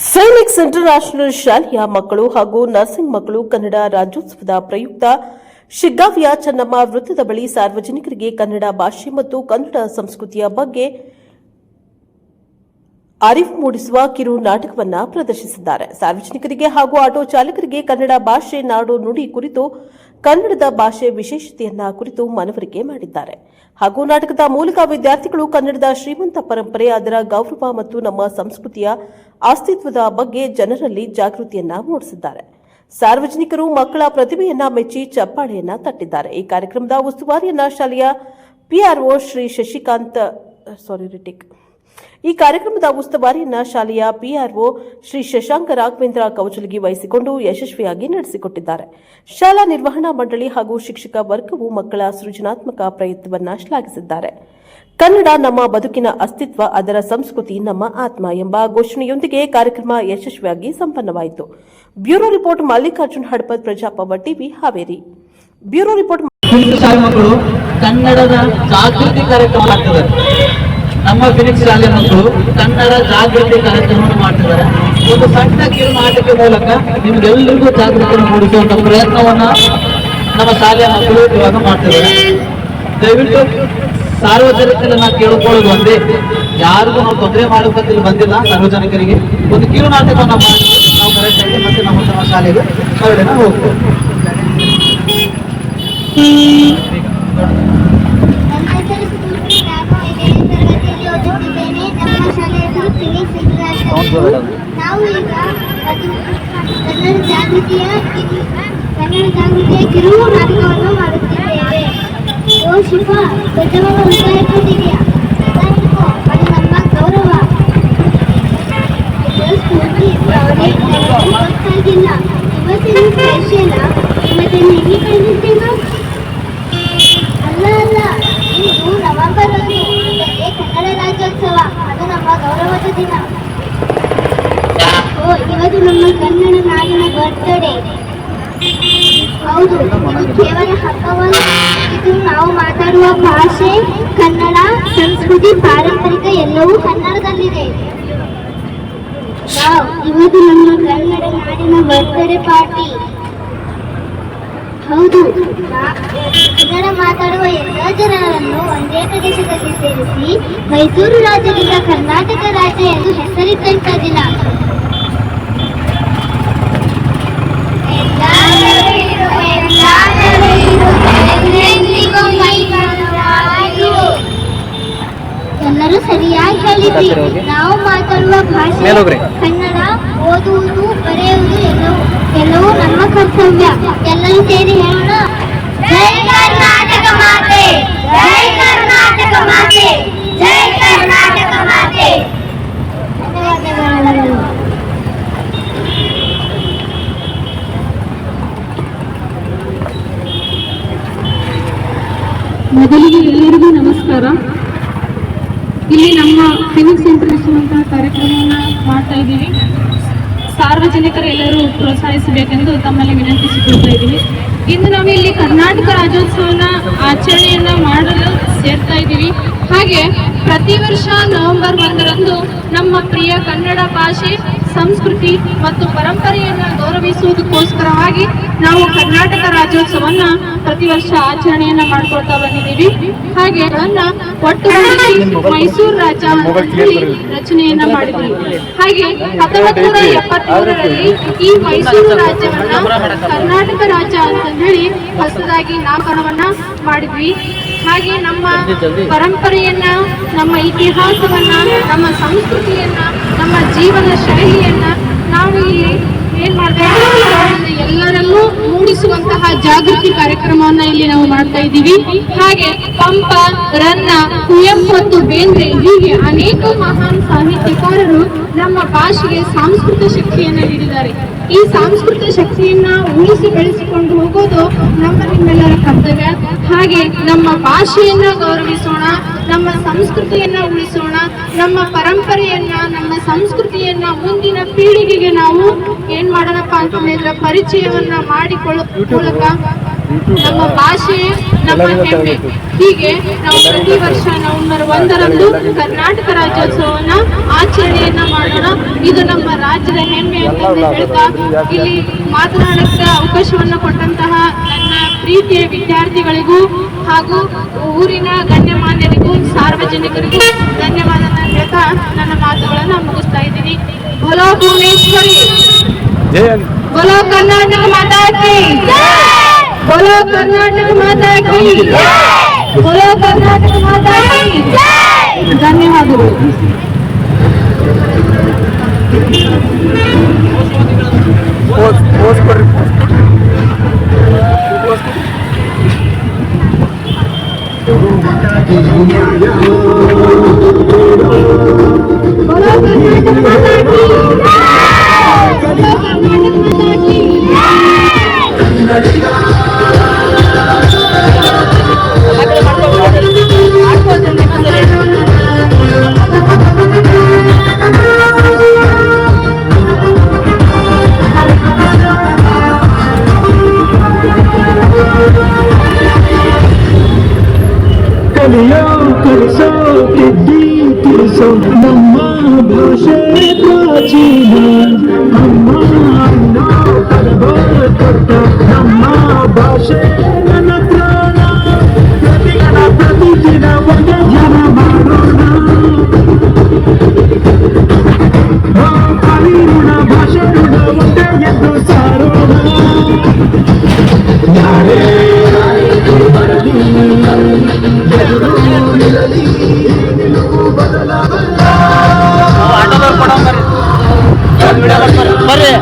Phoenix international ಶಾಲೆಯ ಮಕ್ಕಳು ಹಾಗೂ ನರ್ಸಿಂಗ್ ಮಕ್ಕಳು ಕನ್ನಡ ರಾಜ್ಯೋತ್ಸವದ ಪ್ರಯುಕ್ತ ಶಿಗ್ಗಾವಿಯ ಚೆನ್ನಮ್ಮ ವೃತ್ತದ ಬಳಿ ಸಾರ್ವಜನಿಕರಿಗೆ ಕನ್ನಡ ಭಾಷೆ ಮತ್ತು ಕನ್ನಡ ಸಂಸ್ಕೃತಿಯ ಬಗ್ಗೆ ಅರಿವು ಮೂಡಿಸುವ ಕಿರು ನಾಟಕವನ್ನು ಪ್ರದರ್ಶಿಸಿದ್ದಾರೆ. ಸಾರ್ವಜನಿಕರಿಗೆ ಹಾಗೂ ಆಟೋ ಚಾಲಕರಿಗೆ ಕನ್ನಡ ಭಾಷೆ ನಾಡು ನುಡಿ ಕುರಿತು, ಕನ್ನಡದ ಭಾಷೆ ವಿಶೇಷತೆಯನ್ನ ಕುರಿತು ಮನವರಿಕೆ ಮಾಡಿದ್ದಾರೆ. ಹಾಗೂ ನಾಟಕದ ಮೂಲಕ ವಿದ್ಯಾರ್ಥಿಗಳು ಕನ್ನಡದ ಶ್ರೀಮಂತ ಪರಂಪರೆ, ಅದರ ಗೌರವ ಮತ್ತು ನಮ್ಮ ಸಂಸ್ಕೃತಿಯ ಅಸ್ತಿತ್ವದ ಬಗ್ಗೆ ಜನರಲ್ಲಿ ಜಾಗೃತಿಯನ್ನ ಮೂಡಿಸಿದ್ದಾರೆ. ಸಾರ್ವಜನಿಕರು ಮಕ್ಕಳ ಪ್ರತಿಭೆಯನ್ನ ಮೆಚ್ಚಿ ಚಪ್ಪಾಳೆಯನ್ನ ತಟ್ಟಿದ್ದಾರೆ. ಈ ಕಾರ್ಯಕ್ರಮದ ಉಸ್ತುವಾರಿಯನ್ನ ಶಾಲೆಯ ಪಿಆರ್ಒ ಶ್ರೀ ಶಶಿಕಾಂತ್ ಈ ಕಾರ್ಯಕ್ರಮದ ಉಸ್ತುವಾರಿಯನ್ನ ಶಾಲೆಯ ಪಿಆರ್ಒ ಶ್ರೀ ಶಶಾಂಕ ರಾಘವೇಂದ್ರ ಕೌಚಲಗಿ ವಹಿಸಿಕೊಂಡು ಯಶಸ್ವಿಯಾಗಿ ನಡೆಸಿಕೊಟ್ಟಿದ್ದಾರೆ. ಶಾಲಾ ನಿರ್ವಹಣಾ ಮಂಡಳಿ ಹಾಗೂ ಶಿಕ್ಷಕ ವರ್ಗವು ಮಕ್ಕಳ ಸೃಜನಾತ್ಮಕ ಪ್ರಯತ್ನವನ್ನ ಶ್ಲಾಘಿಸಿದ್ದಾರೆ. ಕನ್ನಡ ನಮ್ಮ ಬದುಕಿನ ಅಸ್ತಿತ್ವ, ಅದರ ಸಂಸ್ಕೃತಿ ನಮ್ಮ ಆತ್ಮ ಎಂಬ ಘೋಷಣೆಯೊಂದಿಗೆ ಕಾರ್ಯಕ್ರಮ ಯಶಸ್ವಿಯಾಗಿ ಸಂಪನ್ನವಾಯಿತು. ಬ್ಯೂರೋ ರಿಪೋರ್ಟ್ ಮಲ್ಲಿಕಾರ್ಜುನ್ ಹಡಪದ್, ಪ್ರಜಾಪವ ಟಿವಿ, ಹಾವೇರಿ. Bureau report. ಮಕ್ಕಳು ಕನ್ನಡದ ಜಾಗೃತಿ ಕಾರ್ಯಕ್ರಮ ಮಾಡ್ತಿದ್ದಾರೆ. ನಮ್ಮ ಫಿನಿಕ್ಸ್ ಶಾಲೆ ಮಕ್ಕಳು ಕನ್ನಡ ಜಾಗೃತಿ ಕಾರ್ಯಕ್ರಮವನ್ನು ಮಾಡ್ತಿದ್ದಾರೆ. ಒಂದು ಸಣ್ಣ ಕಿರು ನಾಟಕ ಮೂಲಕ ನಿಮ್ಗೆಲ್ಲರಿಗೂ ಜಾಗೃತಿಯನ್ನು ಮೂಡಿಸುವಂತ ಪ್ರಯತ್ನವನ್ನ ನಮ್ಮ ಶಾಲೆಯ ಮಕ್ಕಳು ಇವಾಗ ಮಾಡ್ತಿದ್ದಾರೆ. ದಯವಿಟ್ಟು ಸಾರ್ವಜನಿಕರನ್ನ ಕೇಳಿಕೊಳ್ಳೋದು ಒಂದೇ, ಯಾರಿಗೂ ನಾವು ತೊಂದರೆ ಮಾಡೋಕಂತಲ್ಲಿ ಬಂದಿಲ್ಲ. ಸಾರ್ವಜನಿಕರಿಗೆ ಒಂದು ಕಿರು ನಾಟಕವನ್ನ ಮಾಡಿ ನಾವು ಕರೆಕ್ಟ್ ಆಗಿ ಮತ್ತೆ ನಮ್ಮ ಶಾಲೆಗೆ ಹೊರಡೋಣ ಹೋಗ್ತೇವೆ. ನಾವು ಈಗ ಕನ್ನಡ ಜಾಗೃತಿಯ ಕಿರು ನಾಟಕವನ್ನು ಮಾಡುತ್ತಿದ್ದೇವೆ. ಓ ಶಿವ, ದೊಡ್ಡವರ ಉಪಾಯ ಕೊಟ್ಟಿದೆಯಾ? ಅದು ನಮ್ಮ ಗೌರವ. ಗೊತ್ತಾಗಿಲ್ಲ, ಇವತ್ತಿನ ಸ್ಪೆಷಲ್ ಇವತ್ತಿನ ಎಲ್ಲಿ ಕಳಿಸ್ತೇನೋ? ಅಲ್ಲ, ಇಂದು ನವೆಂಬರ್ 1 ಕನ್ನಡ ರಾಜ್ಯೋತ್ಸವ. ಅದು ನಮ್ಮ ಗೌರವದ ದಿನ. ಇವತ್ತು ನಮ್ಮ ಕನ್ನಡ ನಾಡಿನ ಬರ್ತ್ಡೇ. ಹೌದು, ಇದು ಕೇವಲ ಹಬ್ಬವಲ್ಲ, ಇದು ನಾವು ಮಾತಾಡುವ ಭಾಷೆ, ಕನ್ನಡ ಸಂಸ್ಕೃತಿ, ಪಾರಂಪರಿಕ ಎಲ್ಲವೂ ಕನ್ನಡದಲ್ಲಿದೆ. ಇವತ್ತು ನಮ್ಮ ಕನ್ನಡ ನಾಡಿನ ಬರ್ತ್ಡೇ ಪಾರ್ಟಿ. ಹೌದು, ಕನ್ನಡ ಮಾತಾಡುವ ಎಲ್ಲ ಜನರನ್ನು ಒಂದೇ ಪ್ರದೇಶದಲ್ಲಿ ಸೇರಿಸಿ ಮೈಸೂರು ರಾಜ್ಯದಿಂದ ಕರ್ನಾಟಕ ರಾಜ್ಯ ಎಂದು ಹೆಸರಿಟ್ಟಂತ ದಿನ. ಎಲ್ಲರೂ ಸರಿಯಾಗಿ ಹೇಳಿದ್ರಿ. ನಾವು ಮಾತಾಡುವ ಭಾಷೆ ಕನ್ನಡ, ಓದುವುದು, ಬರೆಯುವುದು ಎಲ್ಲವೂ ನಮ್ಮ ಕರ್ತವ್ಯ. ಎಲ್ಲರೂ ಸೇರಿ ಹೇಳೋಣ, ಜೈ ಕರ್ನಾಟಕ ಮಾತೆ, ಜೈ ಕರ್ನಾಟಕ ಮಾತೆ, ಜೈ ಕರ್ನಾಟಕ ಮಾತೆ. ಧನ್ಯವಾದಗಳು. ಮೊದಲಿಗೆ ಎಲ್ಲರಿಗೂ ನಮಸ್ಕಾರ. ಇಲ್ಲಿ ನಮ್ಮ ಫಿನಿಕ್ಸ್ ಇಂಟರ್ನ್ಯಾಷನಲ್ ಕಾರ್ಯಕ್ರಮವನ್ನು ಮಾಡ್ತಾ ಇದ್ದೀವಿ. ಸಾರ್ವಜನಿಕರೆಲ್ಲರೂ ಪ್ರೋತ್ಸಾಹಿಸಬೇಕೆಂದು ತಮ್ಮಲ್ಲಿ ವಿನಂತಿಸಿಕೊಳ್ತಾ ಇದ್ದೀವಿ. ಇಂದು ನಾವು ಇಲ್ಲಿ ಕರ್ನಾಟಕ ರಾಜ್ಯೋತ್ಸವನ ಆಚರಣೆಯನ್ನ ಮಾಡಲು ಸೇರ್ತಾ ಇದ್ದೀವಿ. ಹಾಗೆ ಪ್ರತಿ ವರ್ಷ ನವೆಂಬರ್ 1ರಂದು ನಮ್ಮ ಪ್ರಿಯ ಕನ್ನಡ ಭಾಷೆ, ಸಂಸ್ಕೃತಿ ಮತ್ತು ಪರಂಪರೆಯನ್ನು ಗೌರವಿಸುವುದಕ್ಕೋಸ್ಕರವಾಗಿ ನಾವು ಕರ್ನಾಟಕ ರಾಜ್ಯೋತ್ಸವನ್ನ ಪ್ರತಿ ವರ್ಷ ಆಚರಣೆಯನ್ನ ಮಾಡ್ಕೊಳ್ತಾ ಬಂದಿದ್ದೀವಿ. ಹಾಗೆ ಅದನ್ನ ಒಟ್ಟುಗೂಡಿಸಿ ಮೈಸೂರು ರಾಜ್ಯ ರಚನೆಯನ್ನ ಮಾಡಿದ್ವಿ. ಹಾಗೆ 1973ರಲ್ಲಿ ಈ ಮೈಸೂರು ರಾಜ್ಯವನ್ನ ಕರ್ನಾಟಕ ರಾಜ್ಯ ಅಂತ ಹೇಳಿ ಹೊಸದಾಗಿ ನಾಮಕರಣವನ್ನ ಮಾಡಿದ್ವಿ. ಹಾಗೆ ನಮ್ಮ ಪರಂಪರೆಯನ್ನ, ನಮ್ಮ ಇತಿಹಾಸವನ್ನ, ನಮ್ಮ ಸಂಸ್ಕೃತಿಯನ್ನ, ನಮ್ಮ ಜೀವನ ಶೈಲಿಯನ್ನ ನಾವು ಇಲ್ಲಿ ಏನ್ ಮಾಡ್ತೇವೆ, ಎಲ್ಲರಲ್ಲೂ ಮೂಡಿಸುವಂತಹ ಜಾಗೃತಿ ಕಾರ್ಯಕ್ರಮವನ್ನ ಇಲ್ಲಿ ನಾವು ಮಾಡ್ತಾ ಇದ್ದೀವಿ. ಹಾಗೆ ಪಂಪ, ರನ್ನ, ಕುವೆಂಪು ಮತ್ತು ಬೇಂದ್ರೆ ಹೀಗೆ ಅನೇಕ ಮಹಾನ್ ಸಾಹಿತ್ಯಕಾರರು ನಮ್ಮ ಭಾಷೆಗೆ ಸಾಂಸ್ಕೃತಿಕ ಶಕ್ತಿಯನ್ನ ನೀಡಿದ್ದಾರೆ. ಈ ಸಾಂಸ್ಕೃತಿಕ ಶಕ್ತಿಯನ್ನ ಉಳಿಸಿ ಬೆಳೆಸಿಕೊಂಡು ಹೋಗೋದು ನಿಮ್ಮೆಲ್ಲರ ಕರ್ತವ್ಯ. ಹಾಗೆ ನಮ್ಮ ಭಾಷೆಯನ್ನ ಗೌರವಿಸೋಣ, ನಮ್ಮ ಸಂಸ್ಕೃತಿಯನ್ನ ಉಳಿಸೋಣ, ನಮ್ಮ ಪರಂಪರೆಯನ್ನ, ನಮ್ಮ ಸಂಸ್ಕೃತಿಯನ್ನ ಮುಂದಿನ ಪೀಳಿಗೆಗೆ ನಾವು ಏನ್ ಮಾಡೋಣಪ್ಪ ಅಂತಂದ್ರೆ ಪರಿಚಯವನ್ನ ಮಾಡಿಕೊಳ್ಳೋ ಮೂಲಕ ನಮ್ಮ ಭಾಷೆ, ನಮ್ಮ ಹೆಮ್ಮೆ. ಹೀಗೆ ನಾವು ಪ್ರತಿ ವರ್ಷ ನವೆಂಬರ್ 1ರಂದು ಕರ್ನಾಟಕ ರಾಜ್ಯೋತ್ಸವವನ್ನ ಆಚರಣೆಯನ್ನ ಮಾಡೋಣ. ಇದು ನಮ್ಮ ರಾಜ್ಯ ರಾಜ್ಯದ ಹೆಮ್ಮೆ ಅಂತ ಹೇಳ್ತಾ ಇಲ್ಲಿ ಮಾತನಾಡಕ್ಕೆ ಅವಕಾಶವನ್ನು ಕೊಟ್ಟಂತಹ ನನ್ನ ಪ್ರೀತಿಯ ವಿದ್ಯಾರ್ಥಿಗಳಿಗೂ ಹಾಗೂ ಊರಿನ ಗಣ್ಯಮಾನ್ಯರಿಗೂ ಸಾರ್ವಜನಿಕರಿಗೂ ಧನ್ಯವಾದನ ಹೇಳ್ತಾ ನನ್ನ ಮಾತುಗಳನ್ನು ಮುಗಿಸ್ತಾ ಇದ್ದೀನಿ. ಬೋಲೋ ಭುವನೇಶ್ವರಿ, ಬೋಲೋ ಕರ್ನಾಟಕ ಮಾತಾ ಕಿ, ಬೋಲೋ ಕರ್ನಾಟಕ ಮಾತಾ ಕಿ, ಬೋಲೋ ಕರ್ನಾಟಕ ಮಾತಾ ಕಿ. ಧನ್ಯವಾದಗಳು. बोलो कर्नाटक माता की, बोलो कर्नाटक ಕಲಿಯೋ ಕಲಿಸೋ ತಿದ್ದಿ ತಿಳಿಸೋ ನಮ್ಮ ಭಾಷೆ ಪ್ರಾಚೀನ, ಅಮ್ಮ ಅನ್ನೋ ಪದವೋ ಕೊಟ್ಟ ನಮ್ಮ ಭಾಷೆ ನನ್ನ ಪ್ರಾಣ. ಪ್ರತಿಗಳ ಪ್ರತಿದಿನ ಒಂದೇ ಜನ ಮಾಡೋಣ, ಕಲಿಯೋಣ ಭಾಷೆ ಒಂದೇ ಎಂದು ಸಾರೋಣ. ನಾಳೆ ಬರಲಿ ಬರ್ರಿ